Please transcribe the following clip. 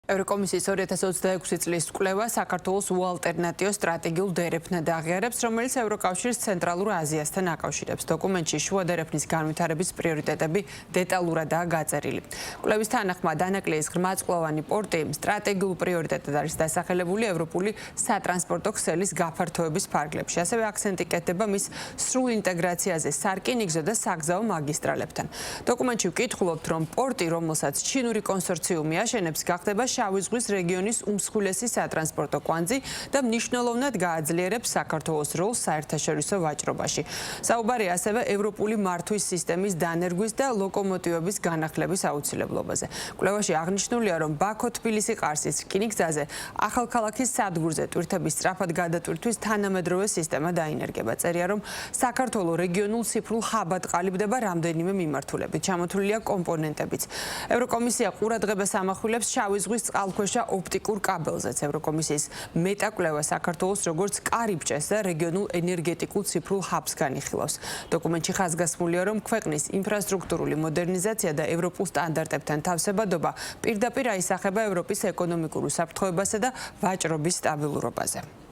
ევროკომისიის 2026 წლის კვლევა საქართველოს უალტერნატიო სტრატეგიულ დერეფნად აღიარებს, რომელიც ევროკავშირის ცენტრალურ აზიასთან აკავშირებს. დოკუმენტში შუა დერეფნის განვითარების პრიორიტეტები დეტალურადაა გაწერილი. კვლევის თანახმად დანაკლიის ღრმაწყლოვანი პორტი სტრატეგიულ პრიორიტეტად არის დასახელებული ევროპული სატრანსპორტო ქსელის გაფართოების ფარგლებში. ასევე აქცენტი კეთდება მის სრულ ინტეგრაციაზე სარკინიგზო და საგზაო მაგისტრალებთან. დოკუმენტში ვკითხულობთ, რომ პორტი, რომელსაც ჩინური კონსორციუმი აშენებს, გახდება შავი ზღვის რეგიონის უმსხვილესი სატრანსპორტო კვანძი და მნიშვნელოვნად გააძლიერებს საქართველოს როლს საერთაშორისო ვაჭრობაში. საუბარია ასევე ევროპული მართვის სისტემის დანერგვის და ლოკომოტივების განახლების აუცილებლობაზე. კვლევაში აღნიშნულია, რომ ბაქო-თბილისი-ყარსის რკინიგზაზე ახალქალაქის სადგურზე ტვირთების სწრაფად გადატვირთვის თანამედროვე სისტემა დაინერგება. წერია, რომ საქართველოს რეგიონულ ციფრულ ჰაბად ყალიბდება რამდენიმე მიმართულებით. ჩამოთვლილია კომპონენტებიც. ევროკომისია ყურადღებას ამახვილებს შავი ზღვის წყალქვეშა ოპტიკურ კაბელზეც. ევროკომისიის მეტაკვლევა საქართველოს როგორც კარიბჭეს და რეგიონულ ენერგეტიკულ ციფრულ ჰაბს განიხილავს. დოკუმენტში ხაზგასმულია, რომ ქვეყნის ინფრასტრუქტურული მოდერნიზაცია და ევროპულ სტანდარტებთან თავსებადობა პირდაპირ აისახება ევროპის ეკონომიკურ უსაფრთხოებასა და ვაჭრობის სტაბილურობაზე.